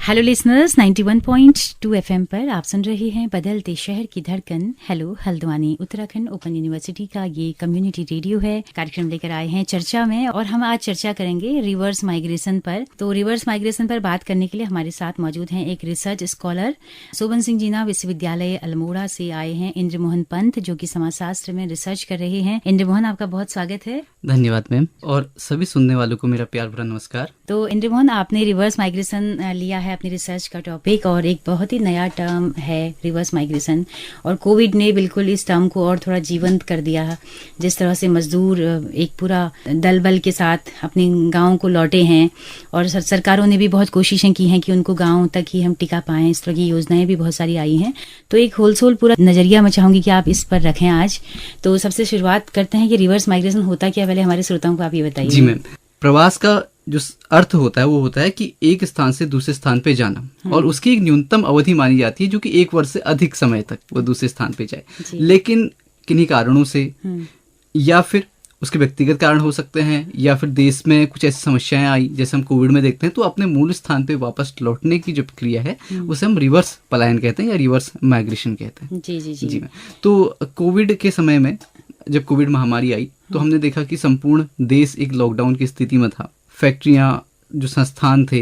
Hello listeners, 91.2 FM पर आप सुन रहे हैं बदलते शहर की धड़कन। Hello Haldwani, Uttarakhand open university का ये कम्युनिटी रेडियो है। कार्यक्रम लेकर आए हैं चर्चा में, और हम आज चर्चा करेंगे रिवर्स माइग्रेशन पर। तो रिवर्स माइग्रेशन पर बात करने के लिए हमारे साथ मौजूद हैं एक रिसर्च स्कॉलर, सोबन सिंह जीना विश्वविद्यालय अल्मोड़ा से आए हैं इंद्र मोहन पंत, जो कि समाजशास्त्र में रिसर्च कर रहे हैं। इंद्र मोहन, आपका बहुत स्वागत है। धन्यवाद मैम, और सभी सुनने वालों को मेरा प्यार भरा नमस्कार। तो इंद्र मोहन, आपने रिवर्स माइग्रेशन लिया है अपनी रिसर्च का टॉपिक, और एक बहुत ही नया टर्म है रिवर्स माइग्रेशन, और कोविड ने बिल्कुल इस टर्म को और थोड़ा जीवंत कर दिया। जिस तरह से मजदूर एक पूरा दल बल के साथ अपने गाँव को लौटे हैं, और सरकारों ने भी बहुत कोशिशें की हैं कि उनको गाँव तक ही हम टिका पाएं। इस तरह की योजनाएं भी बहुत सारी आई हैं। तो एक होलसोल पूरा नजरिया मैं चाहूंगी कि आप इस पर रखें आज। तो सबसे शुरुआत करते हैं कि रिवर्स माइग्रेशन होता क्या, पहले हमारे श्रोताओं को आप ये बताइए। जी मैम, प्रवास का जो अर्थ होता है वो होता है कि एक स्थान से दूसरे स्थान पे जाना, और उसकी एक न्यूनतम अवधि मानी जाती है जो कि 1 वर्ष से अधिक समय तक वो दूसरे स्थान पे जाए। लेकिन किन्हीं कारणों से, या फिर उसके व्यक्तिगत कारण हो सकते हैं, या फिर देश में कुछ ऐसी समस्याएं आई जैसे हम कोविड में देखते हैं, तो अपने मूल स्थान पे वापस लौटने की जो प्रक्रिया है उसे हम रिवर्स पलायन कहते हैं या रिवर्स माइग्रेशन कहते हैं। जी मैम। तो कोविड के समय में जब कोविड महामारी आई तो हमने देखा कि संपूर्ण देश एक लॉकडाउन की स्थिति में था। फैक्ट्रियां, जो संस्थान थे,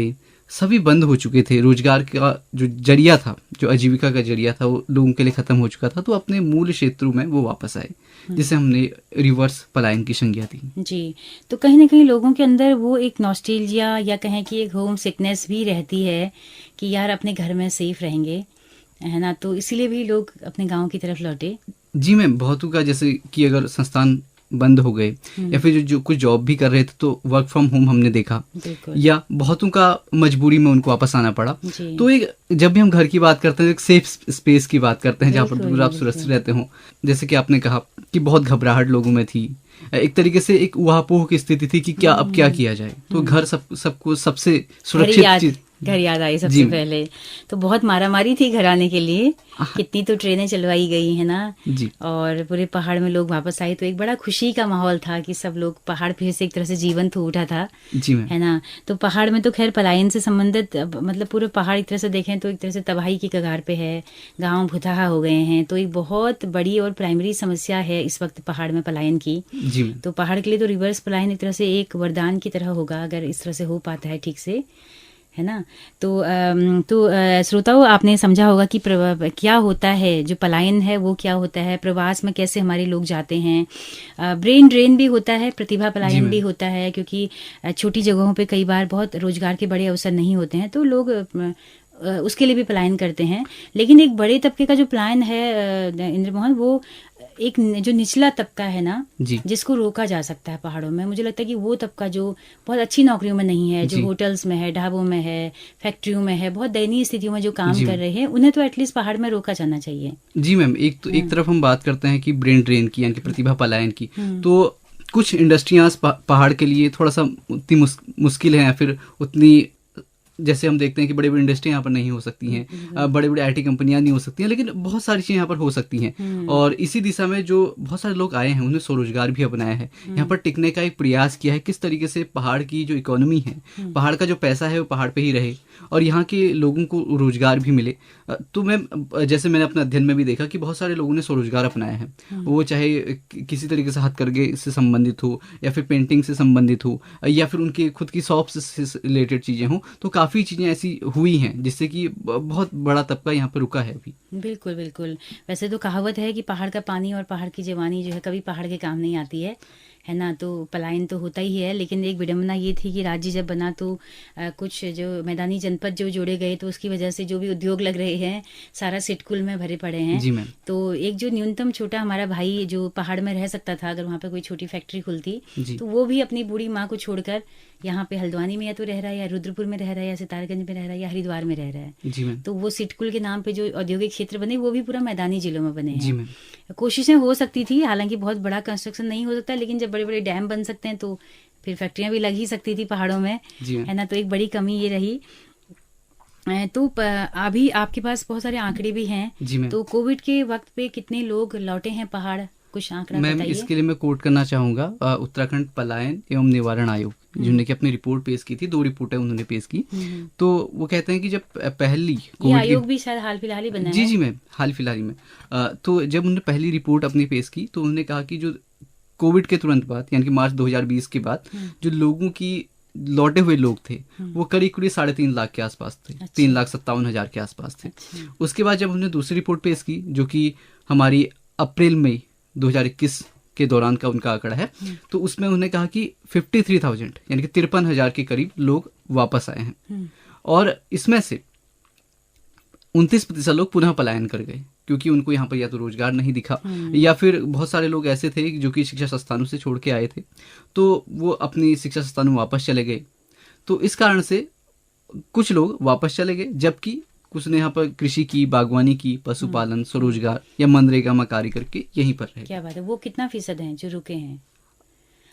सभी बंद हो चुके थे। रोजगार का जो जरिया था, जो आजीविका का जरिया था, वो लोगों के लिए खत्म हो चुका था। तो अपने मूल क्षेत्रों में वो वापस आए, जिसे हमने रिवर्स पलायन की संज्ञा दी। जी, तो कहीं ना कहीं लोगों के अंदर वो एक नॉस्टैल्जिया या कहें कि एक होम सिकनेस भी रहती है कि यार अपने घर में सेफ रहेंगे, है ना। तो इसीलिए भी लोग अपने गाँव की तरफ लौटे। जी मैम, बहुतों का जैसे कि अगर संस्थान बंद हो गए, या फिर जो कुछ जॉब भी कर रहे थे तो वर्क फ्रॉम होम हमने देखा, या बहुतों का मजबूरी में उनको वापस आना पड़ा। तो एक जब भी हम घर की बात करते हैं, एक सेफ स्पेस की बात करते हैं जहाँ पर दूर आप सुरक्षित रहते हो। जैसे कि आपने कहा कि बहुत घबराहट लोगों में थी, एक तरीके से एक उहापोह की स्थिति थी कि क्या अब क्या किया जाए। तो घर सबको सबसे सुरक्षित चीज, घर याद आई सबसे पहले। तो बहुत मारामारी थी घर आने के लिए, कितनी तो ट्रेनें चलवाई गई है ना जी। और पूरे पहाड़ में लोग वापस आए, तो एक बड़ा खुशी का माहौल था कि सब लोग, पहाड़ फिर से एक तरह से जीवंत हो उठा था जी, है ना। तो पहाड़ में तो खैर पलायन से संबंधित, मतलब पूरे पहाड़ एक तरह से देखें तो एक तरह से तबाही की कगार पे है, गाँव भुतहा हो गए हैं। तो एक बहुत बड़ी और प्राइमरी समस्या है इस वक्त पहाड़ में पलायन की जी। तो पहाड़ के लिए तो रिवर्स पलायन एक तरह से एक वरदान की तरह होगा, अगर इस तरह से हो पाता है ठीक से, है ना। तो श्रोताओं, आपने समझा होगा कि क्या होता है जो पलायन है, वो क्या होता है, प्रवास में कैसे हमारे लोग जाते हैं। ब्रेन ड्रेन भी होता है, प्रतिभा पलायन भी होता है, क्योंकि छोटी जगहों पे कई बार बहुत रोजगार के बड़े अवसर नहीं होते हैं, तो लोग उसके लिए भी पलायन करते हैं। लेकिन एक बड़े तबके का जो पलायन है इंद्र मोहन, वो एक जो निचला तबका है ना, जिसको रोका जा सकता है पहाड़ों में। मुझे लगता है कि वो तबका जो बहुत अच्छी नौकरियों में नहीं है, जो होटल्स में है, ढाबों में है, फैक्ट्रियों में है, बहुत दयनीय स्थितियों में जो काम कर रहे हैं, उन्हें तो एटलीस्ट पहाड़ में रोका जाना चाहिए। जी मैम, एक तरफ हम बात करते हैं कि ब्रेन ड्रेन की, यानी प्रतिभा पलायन की, तो कुछ इंडस्ट्रियां पहाड़ के लिए थोड़ा सा उतनी मुश्किल है, या फिर उतनी, जैसे हम देखते हैं कि बड़ी बड़ी इंडस्ट्री यहाँ पर नहीं हो सकती हैं, बड़े बड़े आईटी कंपनियां नहीं हो सकती हैं, लेकिन बहुत सारी चीजें यहाँ पर हो सकती हैं। और इसी दिशा में जो बहुत सारे लोग आए हैं, उन्हें स्वरोजगार भी अपनाया है, यहाँ पर टिकने का एक प्रयास किया है, किस तरीके से पहाड़ की जो इकोनॉमी है, पहाड़ का जो पैसा है वो पहाड़ पे ही रहे, और यहाँ के लोगों को रोजगार भी मिले। तो मैं, जैसे मैंने अपने अध्ययन में भी देखा कि बहुत सारे लोगों ने स्वरोजगार अपनाया है, वो चाहे किसी तरीके से हथकरघे से संबंधित हो, या फिर पेंटिंग से संबंधित हो, या फिर उनके खुद की शॉप से रिलेटेड चीजें हों। तो काफ़ी चीज़ें ऐसी हुई हैं जिससे कि बहुत बड़ा तबका यहाँ पर रुका है अभी। बिल्कुल बिल्कुल। वैसे तो कहावत है कि पहाड़ का पानी और पहाड़ की जवानी जो है कभी पहाड़ के काम नहीं आती है ना। तो पलायन तो होता ही है, लेकिन एक विडंबना ये थी कि राज्य जब बना तो कुछ जो मैदानी जनपद जो जोड़े गए, तो उसकी वजह से जो भी उद्योग लग रहे हैं सारा सिटकुल में भरे पड़े हैं जी मैम। तो एक जो न्यूनतम छोटा हमारा भाई जो पहाड़ में रह सकता था, अगर वहाँ पे कोई छोटी फैक्ट्री खुलती, तो वो भी अपनी बूढ़ी माँ को छोड़कर यहाँ पे हल्द्वानी में या तो रह रहा है, या रुद्रपुर में रह रहा है, या सितारगंज में रह रहा है, या हरिद्वार में रह रहा है जी मैम। तो वो सिटकुल के नाम पे जो औद्योगिक क्षेत्र बने, वो भी पूरा मैदानी जिलों में बने हैं। कोशिशें हो सकती थी, हालांकि बहुत बड़ा कंस्ट्रक्शन नहीं हो सकता, लेकिन जब बड़े बड़े डैम बन सकते हैं तो फिर फैक्ट्रियां भी लग ही सकती थी पहाड़ों में, है ना। तो एक बड़ी कमी ये रही। तो अभी आपके पास बहुत सारे आंकड़े भी हैं, तो कोविड के वक्त पे कितने लोग लौटे हैं पहाड़, कुछ आंकड़ा बताइए। मैम, इसके लिए मैं कोट करना चाहूंगा उत्तराखंड पलायन एवं निवारण आयोग, जिन्होंने कि अपनी रिपोर्ट पेश की थी, 2 रिपोर्टें उन्होंने पेश की। तो वो कहते हैं कि जब पहली ये आयोग भी शायद हाल फिलहाल ही बना है। जी मैम, हाल फिलहाल ही में। तो जब उन्होंने पहली रिपोर्ट अपनी पेश की तो उन्होंने कहा कि जो कोविड के तुरंत बाद यानी कि मार्च 2020 के बाद जो लोगों की लौटे हुए लोग थे वो करीब 3.5 लाख के आसपास थे। अच्छा। 3,57,000 के आसपास थे। अच्छा। उसके बाद जब उन्होंने दूसरी रिपोर्ट पेश की जो कि हमारी अप्रैल मई 2021 के दौरान का उनका आंकड़ा है, तो उसमें उन्होंने कहा कि 53,000 यानी कि 53,000 के करीब लोग वापस आए हैं और इसमें से 29% लोग पुनः पलायन कर गए क्योंकि उनको यहाँ पर या तो रोजगार नहीं दिखा या फिर बहुत सारे लोग ऐसे थे जो कि शिक्षा संस्थानों से छोड़ के आए थे तो वो अपनी शिक्षा संस्थानों में वापस चले गए। तो इस कारण से कुछ लोग वापस चले गए जबकि कुछ ने यहाँ पर कृषि की, बागवानी की, पशुपालन, स्वरोजगार या मनरेगा में कार्य करके यहीं पर रहे। क्या बात है। वो कितना फीसद है जो रुके हैं?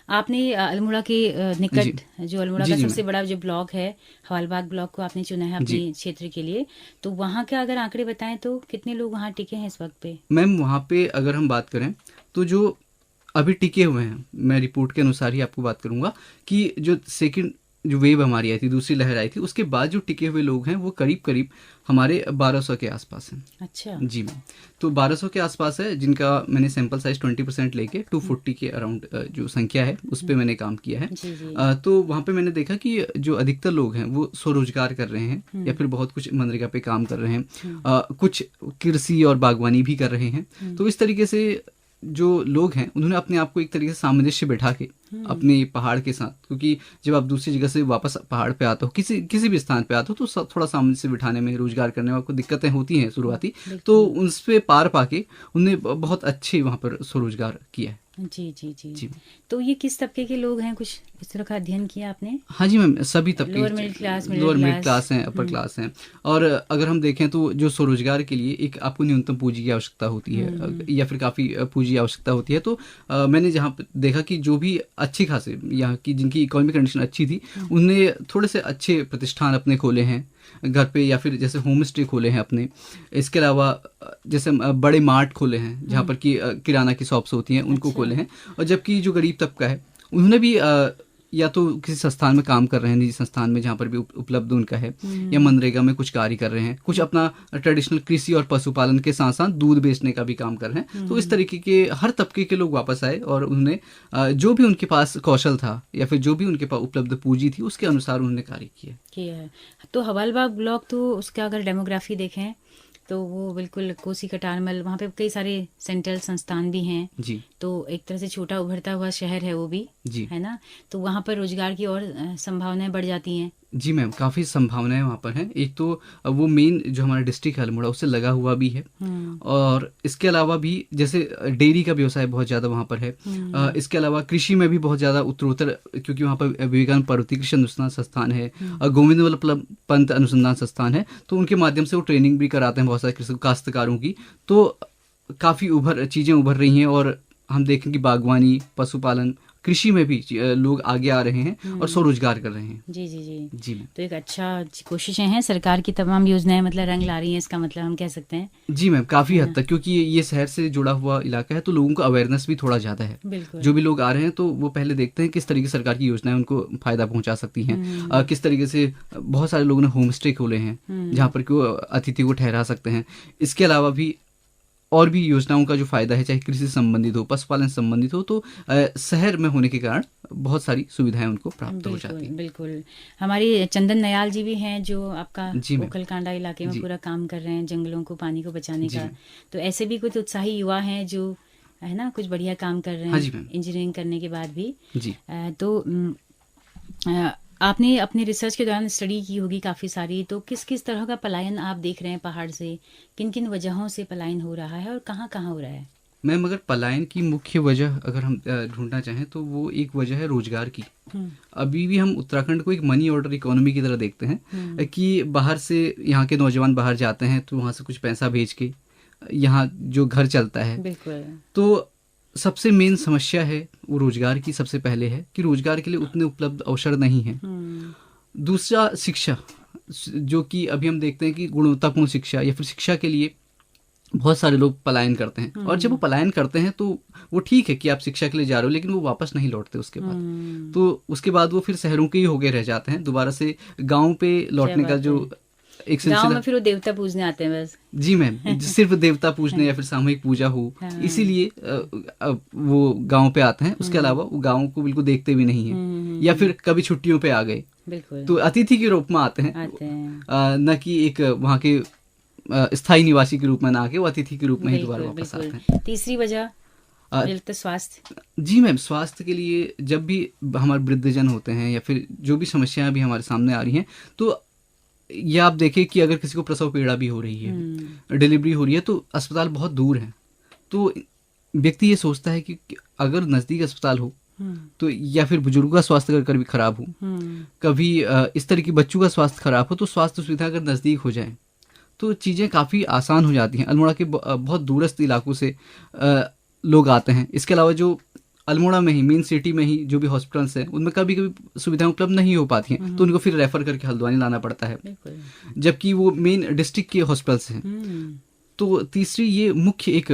आपने अल्मोड़ा के निकट जो अल्मोड़ा का सबसे बड़ा जो ब्लॉक है हवालबाग ब्लॉक को आपने चुना है अपने क्षेत्र के लिए, तो वहाँ के अगर आंकड़े बताएं तो कितने लोग वहाँ टिके हैं इस वक्त पे? मैम वहाँ पे अगर हम बात करें तो जो अभी टिके हुए हैं, मैं रिपोर्ट के अनुसार ही आपको बात करूंगा कि जो सेकंड जो वेव हमारी आई थी, दूसरी लहर आई थी, उसके बाद जो टिके हुए लोग हैं वो करीब करीब हमारे 1200 के आसपास हैं। अच्छा जी मैम, तो 1200 के आसपास है जिनका मैंने सैंपल साइज 20% लेके 240 के अराउंड जो संख्या है उस पर मैंने काम किया है। जी। तो वहाँ पे मैंने देखा कि जो अधिकतर लोग हैं वो स्वरोजगार कर रहे हैं या फिर बहुत कुछ मनरेगा पे काम कर रहे हैं, कुछ कृषि और बागवानी भी कर रहे हैं। तो इस तरीके से जो लोग हैं उन्होंने अपने आप को एक तरीके से सामंजस्य बैठा के अपने पहाड़ के साथ, क्योंकि जब आप दूसरी जगह से वापस पहाड़ पे आते हो, किसी भी स्थान पे आते हो तो थोड़ा सामंजस्य बिठाने में, रोजगार करने में आपको दिक्कतें होती हैं शुरुआती, तो उस पे पार पाके उन्होंने बहुत अच्छे वहाँ पर स्वरोजगार किया है। जी जी जी जी। तो ये किस तबके के लोग हैं, कुछ इस तरह का अध्ययन किया आपने? हाँ जी मैम, सभी तबके, लोअर मिडिल क्लास हैं, अपर क्लास हैं। और अगर हम देखें तो जो स्वरोजगार के लिए एक आपको न्यूनतम पूंजी की आवश्यकता होती है या फिर काफी पूंजी की आवश्यकता होती है। तो मैंने जहाँ देखा कि जो भी अच्छी खासे यहाँ की जिनकी इकोनॉमिक कंडीशन अच्छी थी उनने थोड़े से अच्छे प्रतिष्ठान अपने खोले हैं घर पे या फिर जैसे होम स्टे खोले हैं अपने। इसके अलावा जैसे बड़े मार्ट खोले हैं जहाँ पर कि किराना की शॉप्स होती हैं उनको खोले हैं। और जबकि जो गरीब तबका है उन्होंने भी या तो किसी संस्थान में काम कर रहे हैं, निजी संस्थान में जहाँ पर भी उपलब्ध उनका है, या मनरेगा में कुछ कार्य कर रहे हैं, कुछ अपना ट्रेडिशनल कृषि और पशुपालन के साथ साथ दूध बेचने का भी काम कर रहे हैं। तो इस तरीके के हर तबके के लोग वापस आए और उन्होंने जो भी उनके पास कौशल था या फिर जो भी उनके पास उपलब्ध पूंजी थी उसके अनुसार उन्होंने कार्य किया है। तो हवालबाग ब्लॉक, तो उसका अगर डेमोग्राफी देखें तो वो बिल्कुल कोसी कटारमल, वहाँ पे कई सारे सेंट्रल संस्थान भी हैं जी। तो एक तरह से छोटा उभरता हुआ शहर है वो भी जी, है ना। तो वहाँ पर रोजगार की और संभावनाएं बढ़ जाती हैं। जी मैम, काफ़ी संभावनाएं वहाँ पर हैं। एक तो वो मेन जो हमारा डिस्ट्रिक्ट है अल्मोड़ा उससे लगा हुआ भी है और इसके अलावा भी जैसे डेयरी का व्यवसाय बहुत ज़्यादा वहाँ पर है। इसके अलावा कृषि में भी बहुत ज़्यादा उत्तरोत्तर, क्योंकि वहाँ पर विवेकानंद पर्वतीय कृषि अनुसंधान संस्थान है और गोविंद वल्लभ पंत अनुसंधान संस्थान है, तो उनके माध्यम से वो ट्रेनिंग भी कराते हैं बहुत सारे काश्तकारों की। तो काफ़ी चीज़ें उभर रही हैं और हम देखें कि बागवानी, पशुपालन, कृषि में भी लोग आगे आ रहे हैं और स्वरोजगार कर रहे हैं। जी जी जी जी। तो एक अच्छा कोशिशें हैं, सरकार की तमाम योजनाएं मतलब रंग ला रही हैं, इसका मतलब हम कह सकते हैं। जी मैम, काफी हद तक, क्योंकि ये शहर से जुड़ा हुआ इलाका है तो लोगों को अवेयरनेस भी थोड़ा ज्यादा है। जो भी लोग आ रहे हैं तो वो पहले देखते हैं किस तरीके से सरकार की योजनाएं उनको फायदा पहुंचा सकती हैं, किस तरीके से बहुत सारे लोगों ने होम स्टे खोले हैं जहाँ पर वो अतिथि को ठहरा सकते हैं। इसके अलावा भी और भी योजनाओं का जो फायदा है, चाहे कृषि से संबंधित हो, पशुपालन से संबंधित हो, तो शहर में होने के कारण बहुत सारी सुविधाएं उनको प्राप्त हो जाती हैं। बिल्कुल। हमारी चंदन नयाल जी भी हैं जो आपका ओखलकांडा इलाके में पूरा काम कर रहे हैं जंगलों को, पानी को बचाने का। तो ऐसे भी कुछ उत्साही युवा हैं जो है ना कुछ बढ़िया काम कर रहे हैं इंजीनियरिंग करने के बाद भी जी। तो आपने अपने रिसर्च के दौरान स्टडी की होगी काफ़ी सारी, तो किस किस तरह का पलायन आप देख रहे हैं पहाड़ से, किन किन वजहों से पलायन हो रहा है और कहाँ कहाँ हो रहा है? मैम, अगर पलायन की मुख्य वजह अगर हम ढूंढना चाहें तो वो एक वजह है रोजगार की। अभी भी हम उत्तराखंड को एक मनी ऑर्डर इकोनॉमी की तरह देखते हैं कि बाहर से यहाँ के नौजवान बाहर जाते हैं तो वहाँ से कुछ पैसा भेज के यहाँ जो घर चलता है। बिल्कुल। तो सबसे मेन समस्या है वो रोजगार की, सबसे पहले है कि रोजगार के लिए उतने उपलब्ध अवसर नहीं है। दूसरा शिक्षा, जो कि अभी हम देखते हैं कि गुणवत्तापूर्ण शिक्षा या फिर शिक्षा के लिए बहुत सारे लोग पलायन करते हैं, और जब वो पलायन करते हैं तो वो ठीक है कि आप शिक्षा के लिए जा रहे हो, लेकिन वो वापस नहीं लौटते उसके बाद। तो उसके बाद वो फिर शहरों के ही होके रह जाते हैं, दोबारा से गांव पे लौटने का जो एक गांव सिलसिला। में फिर वो देवता पूजने आते हैं बस। जी मैम, सिर्फ देवता पूजने या फिर सामूहिक पूजा हो, इसीलिए वो गांव पे आते हैं। उसके अलावा वो गांव को बिल्कुल देखते भी नहीं है, या फिर कभी छुट्टियों पे आ गए तो अतिथि के रूप में आते हैं, न कि एक वहाँ के स्थायी निवासी के रूप में ना आके वो अतिथि के रूप में ही दोबारा वापस आते हैं। तीसरी वजह स्वास्थ्य। जी मैम, स्वास्थ्य के लिए जब भी हमारे वृद्धजन होते हैं या फिर जो भी समस्याएं भी हमारे सामने आ रही हैं, तो ये आप देखें कि अगर किसी को प्रसव पीड़ा भी हो रही है, डिलीवरी हो रही है, तो अस्पताल बहुत दूर है, तो व्यक्ति ये सोचता है कि अगर नज़दीक अस्पताल हो तो, या फिर बुजुर्गों का स्वास्थ्य अगर कभी खराब हो, कभी इस तरह की बच्चों का स्वास्थ्य खराब हो, तो स्वास्थ्य सुविधा अगर नज़दीक हो जाए तो चीज़ें काफ़ी आसान हो जाती हैं। अल्मोड़ा के बहुत दूरस्थ इलाकों से लोग आते हैं। इसके अलावा जो अल्मोड़ा में ही मेन सिटी में ही जो भी हॉस्पिटल्स हैं, उनमें कभी कभी सुविधाएं उपलब्ध नहीं हो पाती हैं, तो उनको फिर रेफर करके हल्द्वानी लाना पड़ता है, जबकि वो मेन डिस्ट्रिक्ट के हॉस्पिटल्स हैं। तो तीसरी ये मुख्य एक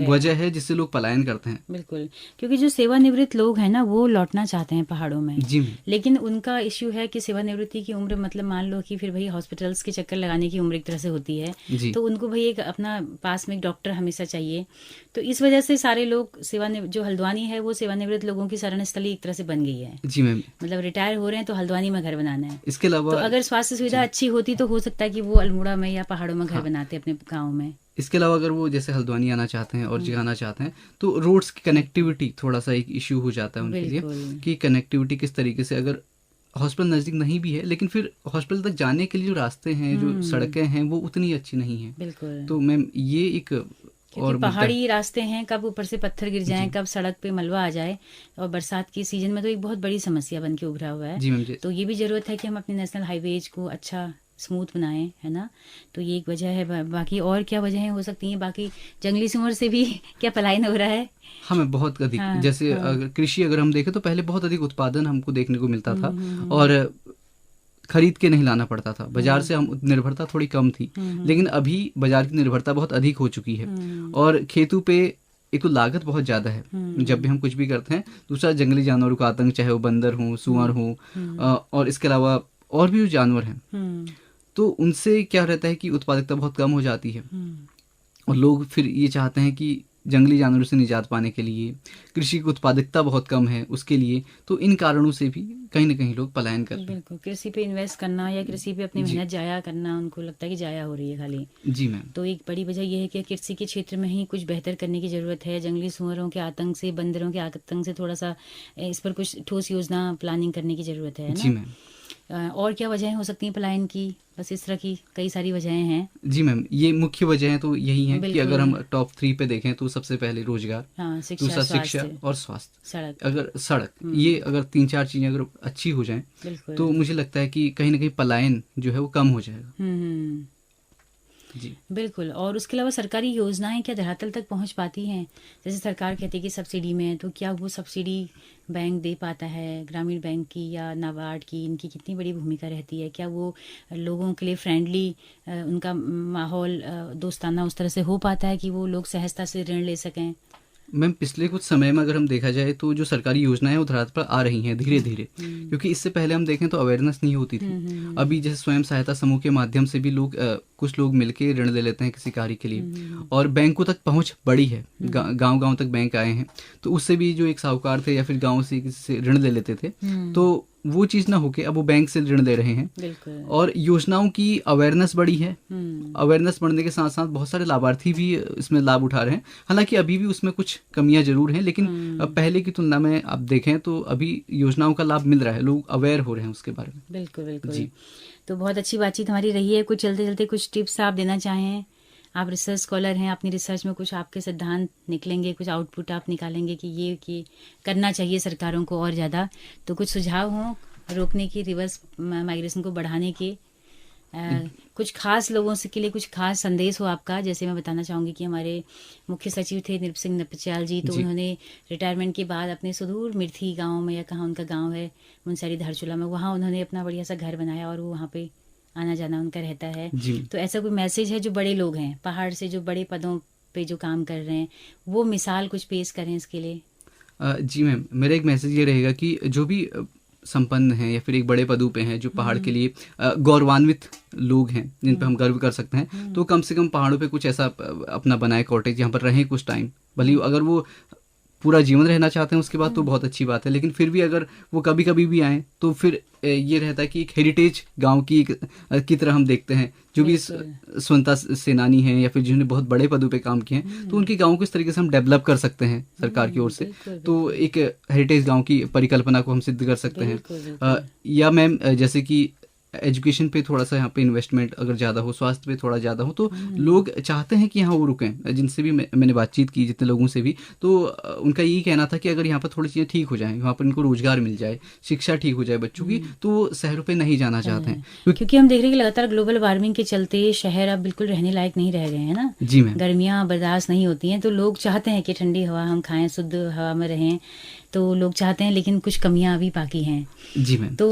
वजह है जिससे लोग पलायन करते हैं। बिल्कुल, क्योंकि जो सेवानिवृत्त लोग हैं ना, वो लौटना चाहते हैं पहाड़ों में। जी, लेकिन उनका इश्यू है कि सेवानिवृत्ति की उम्र, मतलब मान लो कि फिर भाई हॉस्पिटल्स के चक्कर लगाने की उम्र एक तरह से होती है, तो उनको भाई एक अपना पास में एक डॉक्टर हमेशा चाहिए। तो इस वजह से सारे लोग जो हल्द्वानी है वो सेवानिवृत्त लोगों की शरण स्थली एक तरह से बन गई है। जी मैम, मतलब रिटायर हो रहे हैं तो हल्द्वानी में घर बनाना है। इसके अलावा तो अगर स्वास्थ्य सुविधा अच्छी होती तो हो सकता है कि वो अल्मोड़ा में या पहाड़ों में घर बनाते अपने गाँव में। इसके अलावा अगर वो जैसे हल्द्वानी आना चाहते हैं और जगाना चाहते हैं, तो रोड्स की कनेक्टिविटी थोड़ा सा एक इश्यू हो जाता है उनके लिए, कि कनेक्टिविटी किस तरीके से, अगर हॉस्पिटल नज़दीक नहीं भी है लेकिन फिर हॉस्पिटल तक जाने के लिए जो रास्ते हैं, जो सड़कें हैं, वो उतनी अच्छी नहीं है। बिल्कुल। तो मैम ये एक और पहाड़ी रास्ते हैं, कब ऊपर से पत्थर गिर जाएं, कब सड़क पे मलबा आ जाए, और बरसात की सीजन में तो एक बहुत बड़ी समस्या बन के उभरा हुआ है। जी मैम, तो ये भी जरूरत है कि हम अपने नेशनल हाईवेज को अच्छा स्मूथ बनाएं, है ना। तो ये एक वजह है। बाकी और क्या वजहें हो सकती हैं? बाकी जंगली सुअर से भी क्या पलायन हो रहा है? हमें बहुत अधिक, जैसे अगर कृषि अगर हम देखें तो पहले बहुत अधिक उत्पादन हमको देखने को मिलता था, और खरीद के नहीं लाना पड़ता था, बाजार से हम निर्भरता थोड़ी कम थी। लेकिन अभी बाजार की निर्भरता बहुत अधिक हो चुकी है, और खेतों पे एक तो लागत बहुत ज्यादा है जब भी हम कुछ भी करते हैं। दूसरा, जंगली जानवरों का आतंक, चाहे वो बंदर हो, सुअर हो, और इसके अलावा और भी जो जानवर हैं, तो उनसे क्या रहता है कि उत्पादकता बहुत कम हो जाती है, और लोग फिर ये चाहते हैं कि जंगली जानवरों से निजात पाने के लिए, कृषि की उत्पादकता बहुत कम है उसके लिए, तो इन कारणों से भी कहीं ना कहीं लोग पलायन कर रहे हैं। बिल्कुल, कृषि पे इन्वेस्ट करना या कृषि पे अपनी मेहनत जाया करना, उनको लगता है कि जाया हो रही है खाली। जी मैम। तो एक बड़ी वजह यह है कि कृषि के क्षेत्र में ही कुछ बेहतर करने की जरूरत है। जंगली सुअरों के आतंक से, बंदरों के आतंक से थोड़ा सा इस पर कुछ ठोस योजना प्लानिंग करने की जरूरत है ना? जी मैम। और क्या वजहें हो सकती हैं पलायन की? बस इस तरह की कई सारी वजहें हैं। जी मैम, ये मुख्य वजहें तो यही हैं कि अगर हम टॉप 3 पे देखें तो सबसे पहले रोजगार, दूसरा शिक्षा और स्वास्थ्य, सड़क। अगर सड़क, ये अगर 3-4 चीजें अगर अच्छी हो जाएं, तो मुझे लगता है कि कहीं ना कहीं पलायन जो है वो कम हो जाएगा। जी बिल्कुल। और उसके अलावा सरकारी योजनाएं क्या धरातल तक पहुंच पाती हैं? जैसे सरकार कहती है कि सब्सिडी में, तो क्या वो सब्सिडी बैंक दे पाता है? ग्रामीण बैंक की या नाबार्ड की, इनकी कितनी बड़ी भूमिका रहती है? क्या वो लोगों के लिए फ्रेंडली, उनका माहौल दोस्ताना उस तरह से हो पाता है कि वो लोग सहजता से ऋण ले सकें? मैम, पिछले कुछ समय में अगर हम देखा जाए तो जो सरकारी योजनाएं वो धरातल पर आ रही हैं धीरे धीरे, क्योंकि इससे पहले हम देखें तो अवेयरनेस नहीं होती थी। अभी जैसे स्वयं सहायता समूह के माध्यम से भी लोग कुछ लोग मिलके ऋण ले लेते हैं किसी कार्य के लिए, और बैंकों तक पहुंच बढ़ी है, गांव-गांव तक बैंक आए हैं। तो उससे भी जो एक साहूकार थे या फिर गाँव से किसी से ऋण ले लेते थे, तो वो चीज ना होके अब वो बैंक से ऋण ले रहे हैं, और योजनाओं की अवेयरनेस बढ़ी है। अवेयरनेस बढ़ने के साथ साथ बहुत सारे लाभार्थी भी इसमें लाभ उठा रहे हैं। हालांकि अभी भी उसमें कुछ कमियां जरूर हैं, लेकिन पहले की तुलना में आप देखें तो अभी योजनाओं का लाभ मिल रहा है, लोग अवेयर हो रहे हैं उसके बारे में। बिल्कुल बिल्कुल जी। तो बहुत अच्छी बातचीत हमारी रही है। कुछ चलते चलते कुछ टिप्स आप देना चाहें? आप रिसर्च स्कॉलर हैं, अपनी रिसर्च में कुछ आपके सिद्धांत निकलेंगे, कुछ आउटपुट आप निकालेंगे कि ये कि करना चाहिए सरकारों को और ज़्यादा, तो कुछ सुझाव हों रोकने की, रिवर्स माइग्रेशन को बढ़ाने के, कुछ खास लोगों से के लिए कुछ खास संदेश हो आपका? जैसे मैं बताना चाहूँगी कि हमारे मुख्य सचिव थे नृप सिंह नपच्याल जी, तो उन्होंने रिटायरमेंट के बाद अपने सुदूर मिर्थी गाँव में, या कहाँ उनका गाँव है, मुनस्यारी धारचूला में, वहाँ उन्होंने अपना बढ़िया सा घर बनाया और वो वहाँ पे आना जाना उनका रहता है। जी। तो ऐसा कोई मैसेज है जो बड़े लोग हैं पहाड़ से, जो बड़े पदों पे जो काम कर रहे हैं, वो मिसाल कुछ पेश करें इसके लिए? जी मैम, मेरा एक मैसेज ये रहेगा कि जो भी संपन्न हैं या फिर एक बड़े पदों पे हैं, जो पहाड़ के लिए गौरवान्वित लोग हैं, जिन पे हम गर्व कर सकते हैं, तो कम से कम पहाड़ों पे कुछ ऐसा अपना बनाए कॉटेज, जहाँ पर रहें कुछ टाइम। भले अगर वो पूरा जीवन रहना चाहते हैं उसके बाद तो बहुत अच्छी बात है, लेकिन फिर भी अगर वो कभी कभी भी आएँ तो फिर ये रहता है कि एक हेरिटेज गांव की तरह हम देखते हैं। जो भी स्वतंत्रता सेनानी हैं या फिर जिन्होंने बहुत बड़े पदों पे काम किए हैं, तो उनके गाँव को इस तरीके से हम डेवलप कर सकते हैं सरकार की ओर से। तो एक हेरिटेज गांव की परिकल्पना को हम सिद्ध कर सकते हैं। या मैम, जैसे कि एजुकेशन पे थोड़ा सा यहाँ पे इन्वेस्टमेंट अगर ज़्यादा हो, स्वास्थ्य पे थोड़ा ज़्यादा हो, तो लोग चाहते हैं कि यहाँ वो रुकें। जिनसे भी मैंने बातचीत की, जितने लोगों से भी, तो उनका यही कहना था कि अगर यहाँ पर थोड़ी चीज़ें ठीक हो जाएं, वहाँ पर इनको रोजगार मिल जाए, शिक्षा ठीक हो जाए बच्चों की, तो वो शहरों पे नहीं जाना चाहते हैं। क्योंकि हम देख रहे हैं कि लगातार ग्लोबल वार्मिंग के चलते शहर अब बिल्कुल रहने लायक नहीं रह गए हैं ना। जी मैम। गर्मियाँ बर्दाश्त नहीं होती हैं, तो लोग चाहते हैं कि ठंडी हवा हम खाएं, शुद्ध हवा में रहें, तो लोग चाहते हैं, लेकिन कुछ कमियां अभी बाकी हैं। जी मैम। तो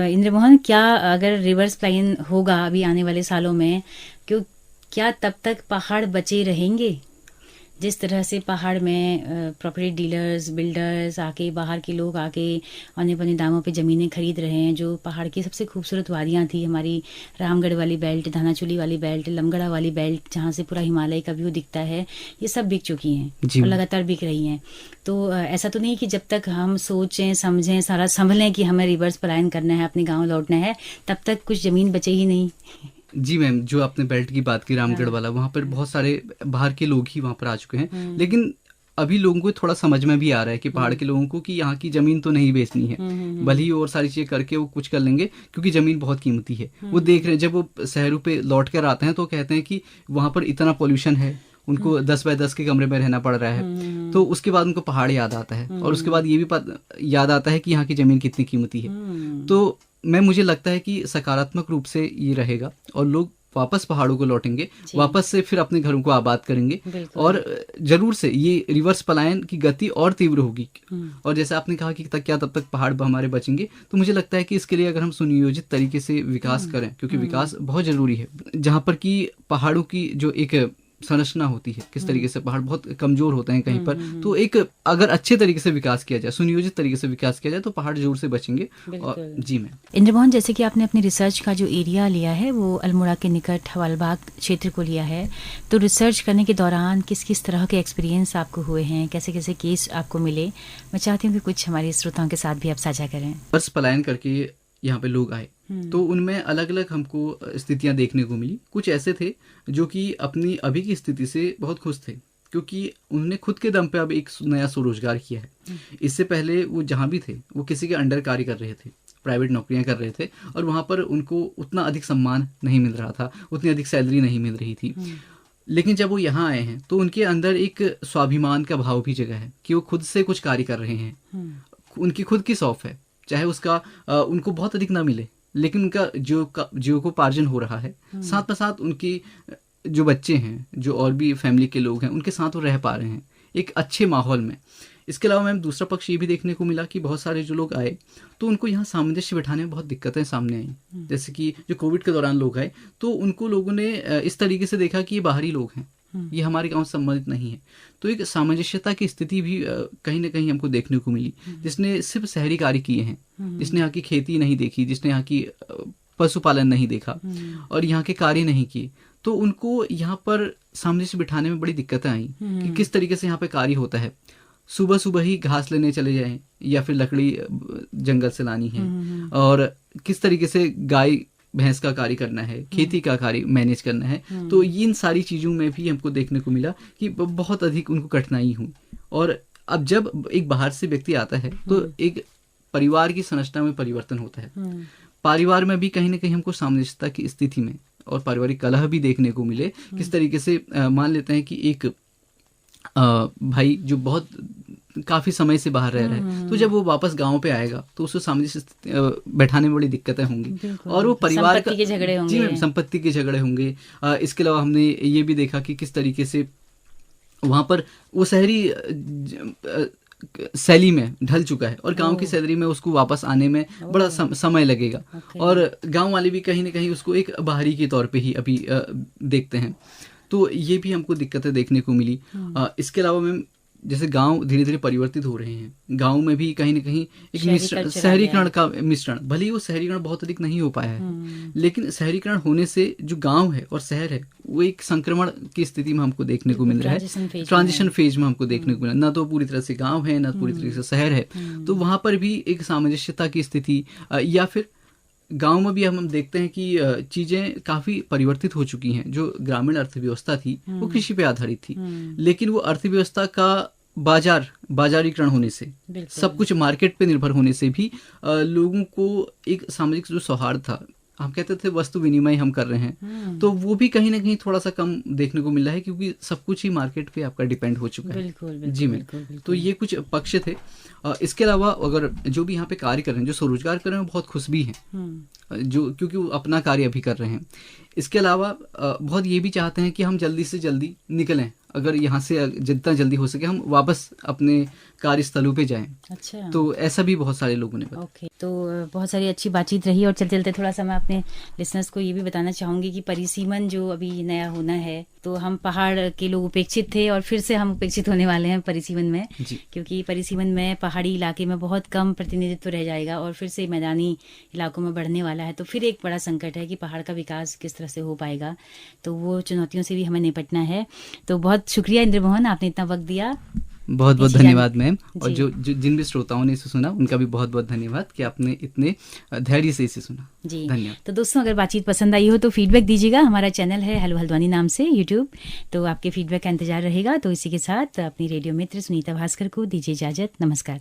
इंद्रमोहन, क्या अगर रिवर्स प्लान होगा अभी आने वाले सालों में, क्या तब तक पहाड़ बचे रहेंगे? जिस तरह से पहाड़ में प्रॉपर्टी डीलर्स, बिल्डर्स आके, बाहर के लोग आके औने पौने दामों पे ज़मीनें खरीद रहे हैं, जो पहाड़ की सबसे खूबसूरत वादियाँ थी, हमारी रामगढ़ वाली बेल्ट, धानाचूली वाली बेल्ट, लमगढ़ा वाली बेल्ट, जहाँ से पूरा हिमालय का व्यू दिखता है, ये सब बिक चुकी हैं और लगातार बिक रही हैं। तो ऐसा तो नहीं कि जब तक हम सोचें, समझें, सारा संभलें कि हमें रिवर्स पलायन करना है, अपने गाँव लौटना है, तब तक कुछ ज़मीन बचे ही नहीं। जी मैम, जो आपने बेल्ट की बात की, रामगढ़ वाला, वहाँ पर बहुत सारे बाहर के लोग ही वहाँ पर आ चुके हैं, लेकिन अभी लोगों को थोड़ा समझ में भी आ रहा है कि पहाड़ के लोगों को कि यहाँ की जमीन तो नहीं बेचनी है, भले ही और सारी चीजें करके वो कुछ कर लेंगे, क्योंकि जमीन बहुत कीमती है। वो देख रहे हैं, जब वो शहरों पे लौट कर आते हैं तो कहते हैं कि वहाँ पर इतना पॉल्यूशन है, उनको 10 बाय 10 के कमरे में रहना पड़ रहा है। तो उसके बाद उनको पहाड़ याद आता है, और उसके बाद ये भी याद आता है कि यहाँ की जमीन कितनी कीमती है। तो मुझे लगता है कि सकारात्मक रूप से ये रहेगा और लोग वापस पहाड़ों को लौटेंगे, वापस से फिर अपने घरों को आबाद करेंगे, और जरूर से ये रिवर्स पलायन की गति और तीव्र होगी। और जैसे आपने कहा कि क्या तब तक पहाड़ हमारे बचेंगे, तो मुझे लगता है कि इसके लिए अगर हम सुनियोजित तरीके से विकास करें, क्योंकि विकास बहुत जरूरी है, जहाँ पर कि पहाड़ों की जो एक संरचना होती है, किस तरीके से पहाड़ बहुत कमजोर होते हैं कहीं पर, तो एक अगर अच्छे तरीके से विकास किया जाए, सुनियोजित तरीके से विकास किया जाए, तो पहाड़ जरूर से बचेंगे। और जी मैम। इंद्रमोहन, जैसे कि आपने अपनी रिसर्च का जो एरिया लिया है वो अल्मोड़ा के निकट हवालबाग क्षेत्र को लिया है, तो रिसर्च करने के दौरान किस किस तरह के एक्सपीरियंस आपको हुए हैं, कैसे कैसे केस आपको मिले? मैं चाहती हूँ कि कुछ हमारे श्रोताओं के साथ भी आप साझा करें। बस पलायन करके यहाँ पे लोग आए, तो उनमें अलग अलग हमको स्थितियां देखने को मिली। कुछ ऐसे थे जो कि अपनी अभी की स्थिति से बहुत खुश थे, क्योंकि उन्होंने खुद के दम पे अब एक नया स्वरोजगार किया है। इससे पहले वो जहाँ भी थे वो किसी के अंडर कार्य कर रहे थे, प्राइवेट नौकरियां कर रहे थे, और वहाँ पर उनको उतना अधिक सम्मान नहीं मिल रहा था, उतनी अधिक सैलरी नहीं मिल रही थी। लेकिन जब वो यहाँ आए हैं तो उनके अंदर एक स्वाभिमान का भाव भी जगा है कि वो खुद से कुछ कार्य कर रहे हैं, उनकी खुद की शॉप है, चाहे उसका उनको बहुत अधिक ना मिले, लेकिन उनका जीविकोपार्जन हो रहा है। साथ में साथ उनकी जो बच्चे हैं, जो और भी फैमिली के लोग हैं, उनके साथ वो रह पा रहे हैं एक अच्छे माहौल में। इसके अलावा मैम दूसरा पक्ष ये भी देखने को मिला कि बहुत सारे जो लोग आए तो उनको यहाँ सामंजस्य बिठाने में बहुत दिक्कतें सामने आई। जैसे कि जो कोविड के दौरान लोग आए तो उनको लोगों ने इस तरीके से देखा कि ये बाहरी लोग हैं, ये हमारे गांव से संबंधित नहीं है। तो एक सामंजस्यता की स्थिति भी कहीं ना कहीं हमको देखने को मिली, जिसने सिर्फ शहरी कार्य किए हैं, जिसने यहाँ की खेती नहीं देखी, जिसने यहाँ की पशुपालन नहीं देखा और यहाँ के कार्य नहीं किए, तो उनको यहाँ पर सामंजस्य बिठाने में बड़ी दिक्कतें आई कि किस तरीके से यहाँ पे कार्य होता है। सुबह सुबह ही घास लेने चले जाएं या फिर लकड़ी जंगल से लानी है, और किस तरीके से गाय भैंस का कार्य करना है, खेती का कार्य मैनेज करना है। तो इन सारी चीजों में भी हमको देखने को मिला कि बहुत अधिक उनको कठिनाई हुई। और अब जब एक बाहर से व्यक्ति आता है तो एक परिवार की संरचना में परिवर्तन होता है। परिवार में भी कहीं ना कहीं हमको सामंजस्यता की स्थिति में और पारिवारिक कलह भी देखने को मिले। किस तरीके से मान लेते हैं कि एक भाई जो बहुत काफी समय से बाहर रह रहा है, तो जब वो वापस गांव पे आएगा तो उसको सामंजस्य बैठाने में बड़ी दिक्कतें होंगी, और वो परिवार संपत्ति के झगड़े होंगे। जी मैम, संपत्ति के झगड़े होंगे। इसके अलावा हमने ये भी देखा कि किस तरीके से वहां पर वो शहरी शैली में ढल चुका है और गांव की शैली में उसको वापस आने में बड़ा समय लगेगा। और गांव वाले भी कहीं ना कहीं उसको एक बाहरी के तौर पे ही अभी देखते हैं, तो ये भी हमको दिक्कतें देखने को मिली। इसके अलावा मैम जैसे गांव धीरे धीरे परिवर्तित हो रहे हैं, गांव में भी कहीं ना कहीं एक मिश्रण, शहरीकरण का मिश्रण, भले ही वो शहरीकरण बहुत अधिक नहीं हो पाया है, लेकिन शहरीकरण होने से जो गांव है और शहर है वो एक संक्रमण की स्थिति में हमको देखने को मिल रहा है, ट्रांजिशन फेज में हमको देखने को मिला। ना तो पूरी तरह से गांव है, ना पूरी तरह से शहर है, तो वहां पर भी एक सामंजस्यता की स्थिति, या फिर गांव में भी हम देखते हैं कि चीजें काफी परिवर्तित हो चुकी हैं। जो ग्रामीण अर्थव्यवस्था थी वो कृषि पे आधारित थी, लेकिन वो अर्थव्यवस्था का बाजारीकरण होने से, सब कुछ मार्केट पे निर्भर होने से भी लोगों को एक सामाजिक जो सौहार्द था, हम कहते थे वस्तु विनिमय हम कर रहे हैं, तो वो भी कहीं ना कहीं थोड़ा सा कम देखने को मिल रहा है, क्योंकि सब कुछ ही मार्केट पे आपका डिपेंड हो चुका है। बिल्कुल, जी मैम, तो ये कुछ पक्ष थे। इसके अलावा अगर जो भी यहाँ पे कार्य कर रहे हैं, जो स्वरोजगार कर रहे हैं, बहुत खुश भी हैं, जो क्योंकि वो अपना कार्य अभी कर रहे हैं। इसके अलावा बहुत ये भी चाहते हैं कि हम जल्दी से जल्दी निकलें, अगर यहाँ से जितना जल्दी हो सके हम वापस अपने कार्यस्थलों पे जाएं। अच्छा, तो ऐसा भी बहुत सारे लोगों ने बताया। ओके, तो बहुत सारी अच्छी बातचीत रही। और चलते चलते थोड़ा सा मैं अपने लिसनर्स को ये भी बताना चाहूंगी कि परिसीमन जो अभी नया होना है, तो हम पहाड़ के लोग उपेक्षित थे और फिर से हम उपेक्षित होने वाले हैं परिसीमन में, क्योंकि परिसीमन में पहाड़ी इलाके में बहुत कम प्रतिनिधित्व रह जाएगा और फिर से मैदानी इलाकों में बढ़ने वाला है। तो फिर एक बड़ा संकट है कि पहाड़ का विकास किस तरह से हो पाएगा, तो वो चुनौतियों से भी हमें निपटना है। तो बहुत शुक्रिया इंद्रमोहन, आपने इतना वक्त दिया। बहुत बहुत धन्यवाद मैम, और जो जिन भी श्रोताओं ने इसे सुना उनका भी बहुत बहुत धन्यवाद कि आपने इतने धैर्य से इसे सुना। जी धन्यवाद। तो दोस्तों, अगर बातचीत पसंद आई हो तो फीडबैक दीजिएगा। हमारा चैनल है हेलो हल्द्वानी नाम से यूट्यूब, तो आपके फीडबैक का इंतजार रहेगा। तो इसी के साथ अपनी रेडियो मित्र सुनीता भास्कर को दीजिए इजाजत। नमस्कार।